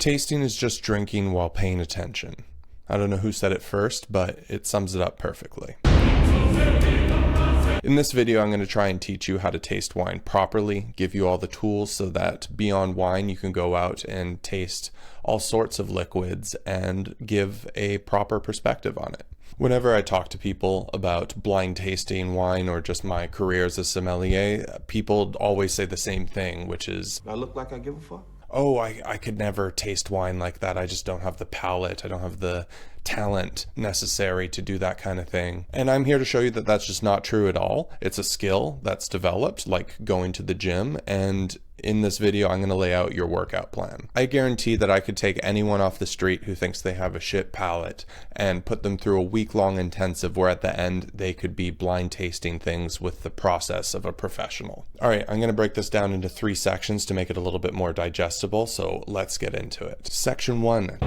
Tasting is just drinking while paying attention. I don't know who said it first, but it sums it up perfectly. In this video, I'm going to try and teach you how to taste wine properly, give you all the tools so that beyond wine, you can go out and taste all sorts of liquids and give a proper perspective on it. Whenever I talk to people about blind tasting wine or just my career as a sommelier, people always say the same thing, which is, I look like I give a fuck? oh, I could never taste wine like that. I just don't have the palate. I don't have the talent necessary to do that kind of thing. And I'm here to show you that that's just not true at all. It's a skill that's developed, like going to the gym. And in this video, I'm going to lay out your workout plan. I guarantee that I could take anyone off the street who thinks they have a shit palate and put them through a week-long intensive where at the end they could be blind tasting things with the process of a professional. All right, I'm going to break this down into 3 sections to make it a little bit more digestible, so let's get into it. Section 1.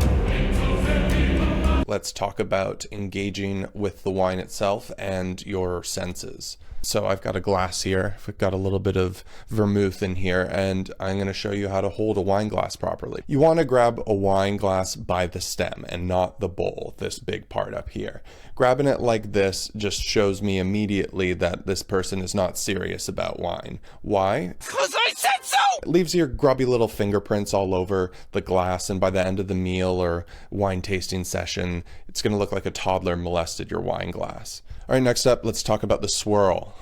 Let's talk about engaging with the wine itself and your senses. So I've got a glass here, I've got a little bit of vermouth in here, and I'm going to show you how to hold a wine glass properly. You want to grab a wine glass by the stem and not the bowl, this big part up here. Grabbing it like this just shows me immediately that this person is not serious about wine. Why? Because I said so! It leaves your grubby little fingerprints all over the glass, and by the end of the meal or wine tasting session, it's going to look like a toddler molested your wine glass. All right, next up, let's talk about the swirl.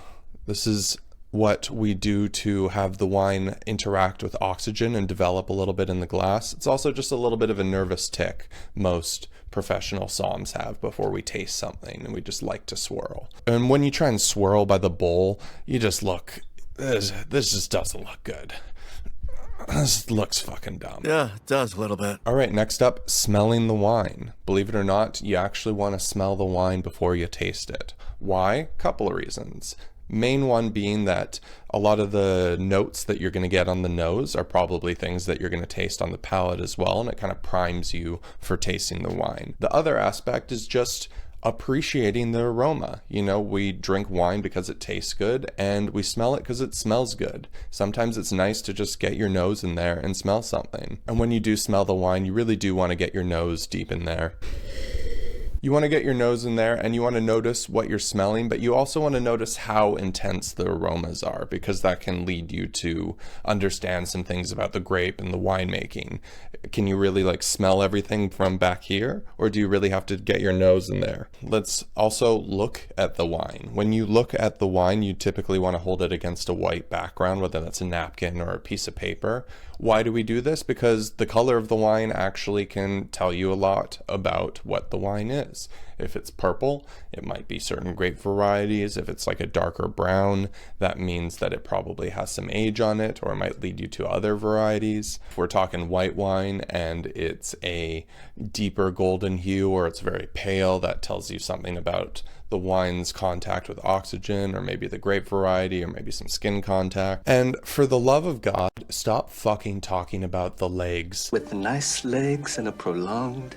This is what we do to have the wine interact with oxygen and develop a little bit in the glass. It's also just a little bit of a nervous tick most professional somms have before we taste something, and we just like to swirl. And when you try and swirl by the bowl, you just look, this just doesn't look good. This looks fucking dumb. Yeah, it does a little bit. All right, next up, smelling the wine. Believe it or not, you actually want to smell the wine before you taste it. Why? Couple of reasons. Main one being that a lot of the notes that you're going to get on the nose are probably things that you're going to taste on the palate as well, and it kind of primes you for tasting the wine. The other aspect is just appreciating the aroma. You know, we drink wine because it tastes good, and we smell it because it smells good. Sometimes it's nice to just get your nose in there and smell something. And when you do smell the wine, you really do want to get your nose deep in there. You want to get your nose in there and you want to notice what you're smelling, but you also want to notice how intense the aromas are, because that can lead you to understand some things about the grape and the winemaking. Can you really like smell everything from back here, or do you really have to get your nose in there? Let's also look at the wine. When you look at the wine, you typically want to hold it against a white background, whether that's a napkin or a piece of paper. Why do we do this? Because the color of the wine actually can tell you a lot about what the wine is. If it's purple, it might be certain grape varieties. If it's like a darker brown, that means that it probably has some age on it, or it might lead you to other varieties. If we're talking white wine and it's a deeper golden hue, or it's very pale, that tells you something about the wine's contact with oxygen, or maybe the grape variety, or maybe some skin contact. And for the love of God, stop fucking talking about the legs. With nice legs and a prolonged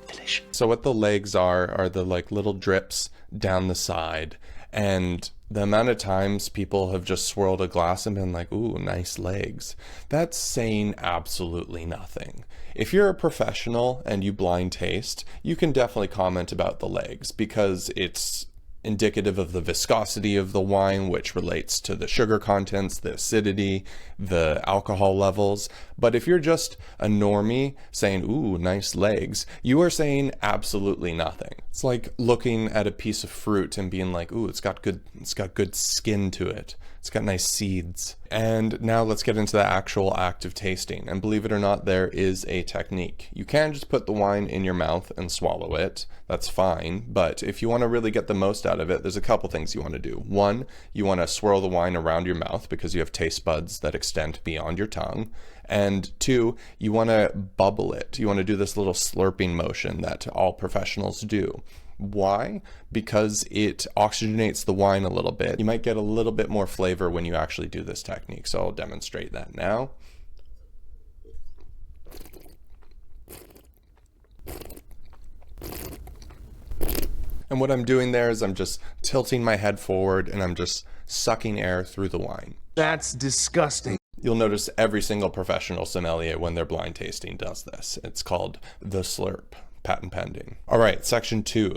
finish. So what the legs are the like little drips down the side. And the amount of times people have just swirled a glass and been like, ooh, nice legs. That's saying absolutely nothing. If you're a professional and you blind taste, you can definitely comment about the legs, because it's indicative of the viscosity of the wine, which relates to the sugar contents, the acidity, the alcohol levels. But if you're just a normie saying, ooh, nice legs, you are saying absolutely nothing. It's like looking at a piece of fruit and being like, ooh, it's got good skin to it. It's got nice seeds. And now let's get into the actual act of tasting. And believe it or not, there is a technique. You can just put the wine in your mouth and swallow it. That's fine. But if you want to really get the most out of it, there's a couple things you want to do. One, you want to swirl the wine around your mouth because you have taste buds that extend beyond your tongue. And 2, you want to bubble it. You want to do this little slurping motion that all professionals do. Why? Because it oxygenates the wine a little bit. You might get a little bit more flavor when you actually do this technique. So I'll demonstrate that now. And what I'm doing there is I'm just tilting my head forward and I'm just sucking air through the wine. That's disgusting. You'll notice every single professional sommelier when they're blind tasting does this. It's called the slurp, patent pending. All right, section 2.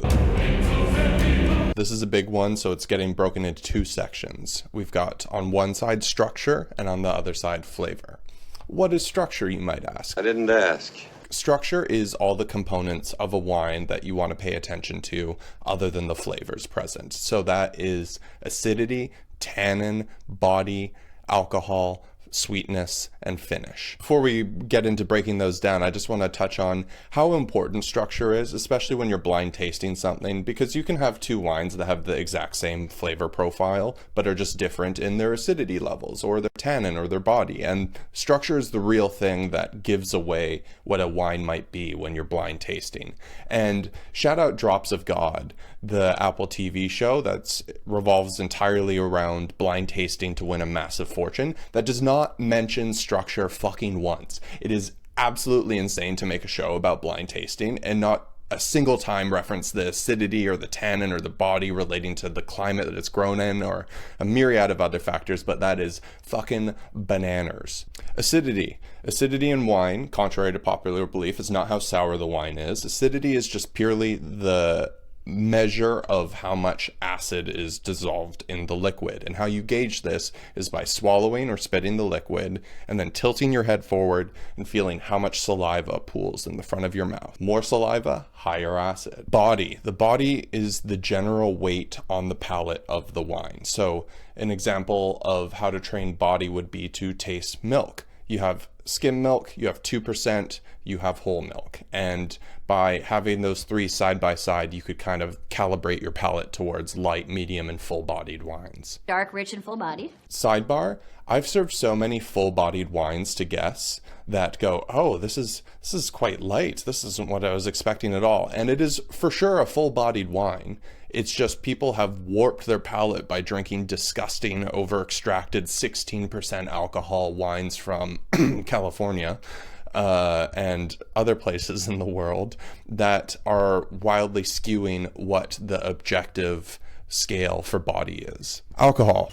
This is a big one, so it's getting broken into 2 sections. We've got on one side structure and on the other side flavor. What is structure, you might ask? I didn't ask. Structure is all the components of a wine that you want to pay attention to other than the flavors present. So that is acidity, tannin, body, alcohol, sweetness, and finish. Before we get into breaking those down, I just want to touch on how important structure is, especially when you're blind tasting something, because you can have 2 wines that have the exact same flavor profile, but are just different in their acidity levels or their tannin or their body. And structure is the real thing that gives away what a wine might be when you're blind tasting. And shout out Drops of God, the Apple TV show that revolves entirely around blind tasting to win a massive fortune, that does not mention structure fucking once. It is absolutely insane to make a show about blind tasting and not a single time reference the acidity or the tannin or the body relating to the climate that it's grown in or a myriad of other factors, but that is fucking bananas. Acidity. Acidity in wine, contrary to popular belief, is not how sour the wine is. Acidity is just purely the measure of how much acid is dissolved in the liquid. And how you gauge this is by swallowing or spitting the liquid and then tilting your head forward and feeling how much saliva pools in the front of your mouth. More saliva, higher acid. Body. The body is the general weight on the palate of the wine. So an example of how to train body would be to taste milk. You have skim milk, you have 2%, you have whole milk. And by having those 3 side by side, you could kind of calibrate your palate towards light, medium, and full-bodied wines. Dark, rich, and full-bodied. Sidebar, I've served so many full-bodied wines to guests that go, oh, this is quite light. This isn't what I was expecting at all. And it is for sure a full-bodied wine. It's just people have warped their palate by drinking disgusting, over-extracted 16% alcohol wines from California and other places in the world that are wildly skewing what the objective scale for body is. Alcohol.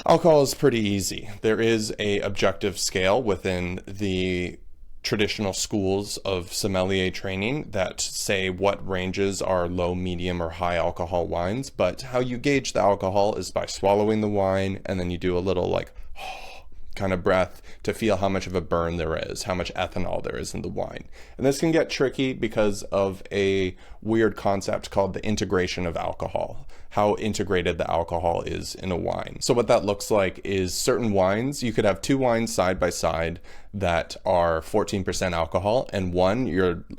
Alcohol is pretty easy. There is a objective scale within the traditional schools of sommelier training that say what ranges are low, medium, or high alcohol wines, but how you gauge the alcohol is by swallowing the wine, and then you do a little like kind of breath to feel how much of a burn there is, how much ethanol there is in the wine. And this can get tricky because of a weird concept called the integration of alcohol, how integrated the alcohol is in a wine. So what that looks like is certain wines, you could have 2 wines side by side that are 14% alcohol, and one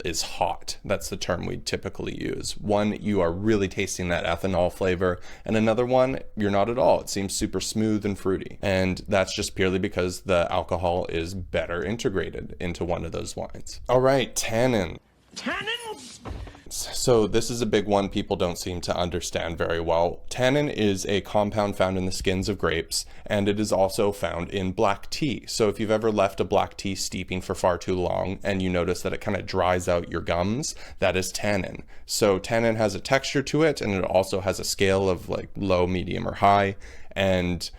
is hot. That's the term we typically use. One, you are really tasting that ethanol flavor, and another one, you're not at all. It seems super smooth and fruity. And that's just purely because the alcohol is better integrated into one of those wines. All right, tannin. Tannins? So this is a big one people don't seem to understand very well. Tannin is a compound found in the skins of grapes, and it is also found in black tea. So if you've ever left a black tea steeping for far too long and you notice that it kind of dries out your gums, that is tannin. So tannin has a texture to it, and it also has a scale of like low, medium, or high. And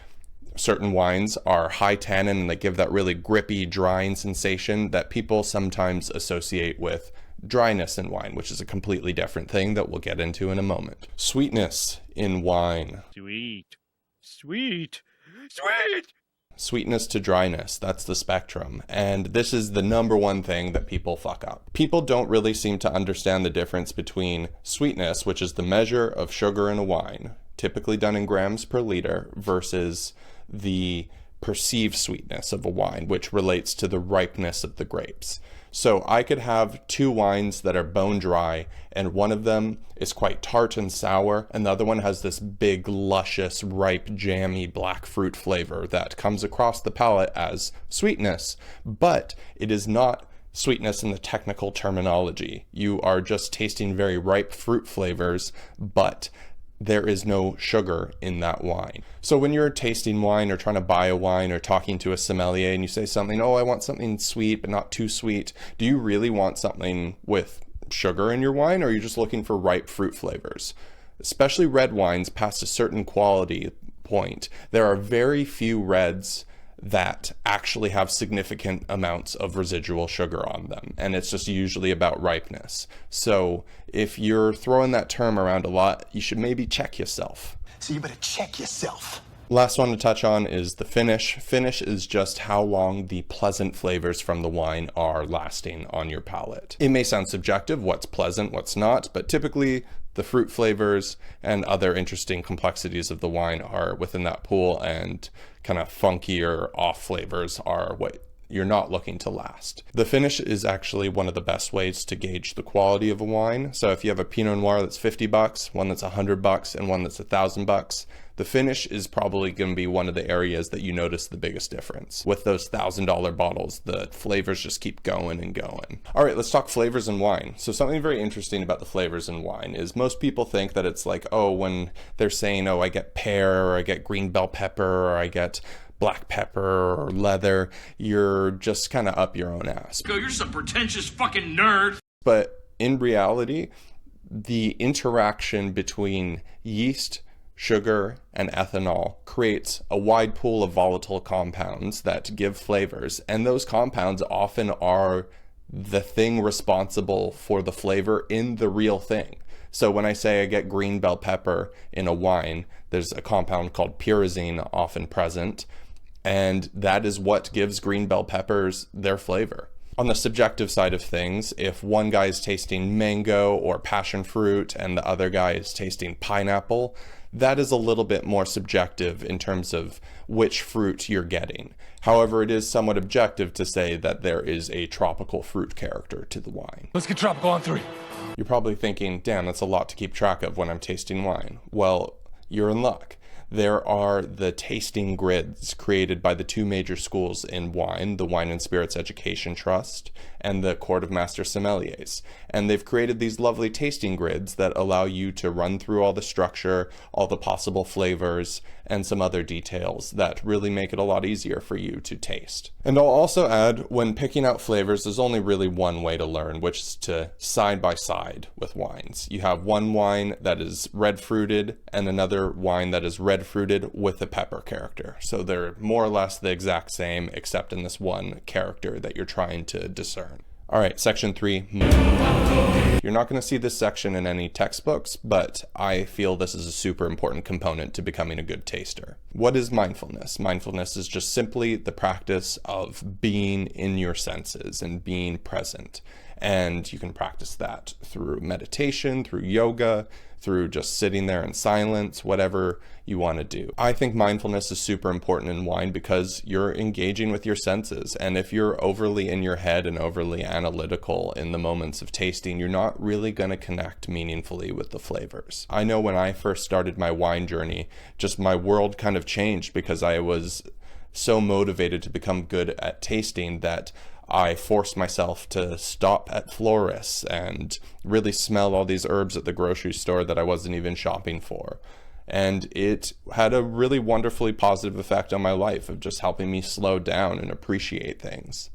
certain wines are high tannin and they give that really grippy, drying sensation that people sometimes associate with dryness in wine, which is a completely different thing that we'll get into in a moment. Sweetness in wine. Sweet. Sweet. Sweet! Sweetness to dryness, that's the spectrum. And this is the number one thing that people fuck up. People don't really seem to understand the difference between sweetness, which is the measure of sugar in a wine, typically done in grams per liter, versus the perceived sweetness of a wine, which relates to the ripeness of the grapes. So I could have 2 wines that are bone dry, and one of them is quite tart and sour, and the other one has this big, luscious, ripe, jammy black fruit flavor that comes across the palate as sweetness. But it is not sweetness in the technical terminology. You are just tasting very ripe fruit flavors, but there is no sugar in that wine. So when you're tasting wine or trying to buy a wine or talking to a sommelier and you say something, oh, I want something sweet but not too sweet, do you really want something with sugar in your wine, or are you just looking for ripe fruit flavors? Especially red wines past a certain quality, point. There are very few reds that actually have significant amounts of residual sugar on them, and it's just usually about ripeness. So if you're throwing that term around a lot, you should maybe check yourself. So you better check yourself. Last one to touch on is the finish. Finish is just how long the pleasant flavors from the wine are lasting on your palate. It may sound subjective, what's pleasant, what's not, but typically the fruit flavors and other interesting complexities of the wine are within that pool, and kind of funkier off flavors are what you're not looking to last. The finish is actually one of the best ways to gauge the quality of a wine. So if you have a Pinot Noir that's $50, one that's $100, and one that's $1,000, the finish is probably going to be one of the areas that you notice the biggest difference. With those $1,000 bottles, the flavors just keep going and going. All right, let's talk flavors in wine. So something very interesting about the flavors in wine is most people think that it's like, oh, when they're saying, oh, I get pear, or I get green bell pepper, or I get black pepper or leather, you're just kind of up your own ass. Go, you're some pretentious fucking nerd. But in reality, the interaction between yeast, sugar, and ethanol creates a wide pool of volatile compounds that give flavors, and those compounds often are the thing responsible for the flavor in the real thing. So when I say I get green bell pepper in a wine, there's a compound called pyrazine often present, and that is what gives green bell peppers their flavor. On the subjective side of things, if one guy is tasting mango or passion fruit and the other guy is tasting pineapple, that is a little bit more subjective in terms of which fruit you're getting. However, it is somewhat objective to say that there is a tropical fruit character to the wine. Let's get tropical on 3. You're probably thinking, damn, that's a lot to keep track of when I'm tasting wine. Well, you're in luck. There are the tasting grids created by the two major schools in wine, the Wine and Spirits Education Trust and the Court of Master Sommeliers. And they've created these lovely tasting grids that allow you to run through all the structure, all the possible flavors, and some other details that really make it a lot easier for you to taste. And I'll also add, when picking out flavors, there's only really one way to learn, which is to side by side with wines. You have one wine that is red fruited and another wine that is red fruited with a pepper character. So they're more or less the exact same, except in this one character that you're trying to discern. All right, section 3. You're not going to see this section in any textbooks, but I feel this is a super important component to becoming a good taster. What is mindfulness? Mindfulness is just simply the practice of being in your senses and being present. And you can practice that through meditation, through yoga, through just sitting there in silence, whatever you want to do. I think mindfulness is super important in wine because you're engaging with your senses. And if you're overly in your head and overly analytical in the moments of tasting, you're not really going to connect meaningfully with the flavors. I know when I first started my wine journey, just my world kind of changed because I was so motivated to become good at tasting that I forced myself to stop at florists and really smell all these herbs at the grocery store that I wasn't even shopping for. And it had a really wonderfully positive effect on my life of just helping me slow down and appreciate things.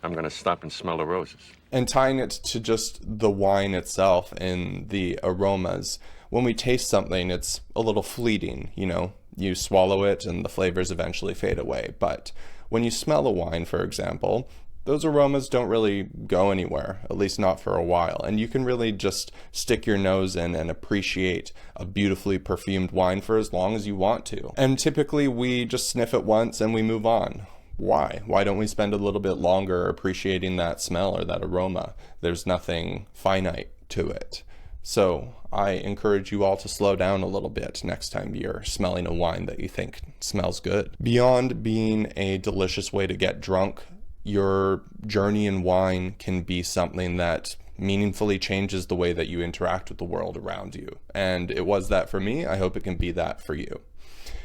I'm gonna stop and smell the roses. And tying it to just the wine itself and the aromas, when we taste something, it's a little fleeting, you know, you swallow it and the flavors eventually fade away. But when you smell a wine, for example, those aromas don't really go anywhere, at least not for a while. And you can really just stick your nose in and appreciate a beautifully perfumed wine for as long as you want to. And typically we just sniff it once and we move on. Why? Why don't we spend a little bit longer appreciating that smell or that aroma? There's nothing finite to it. So I encourage you all to slow down a little bit next time you're smelling a wine that you think smells good. Beyond being a delicious way to get drunk, your journey in wine can be something that meaningfully changes the way that you interact with the world around you. And it was that for me. I hope it can be that for you.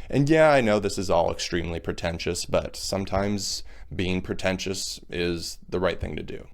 And yeah, I know this is all extremely pretentious, but sometimes being pretentious is the right thing to do.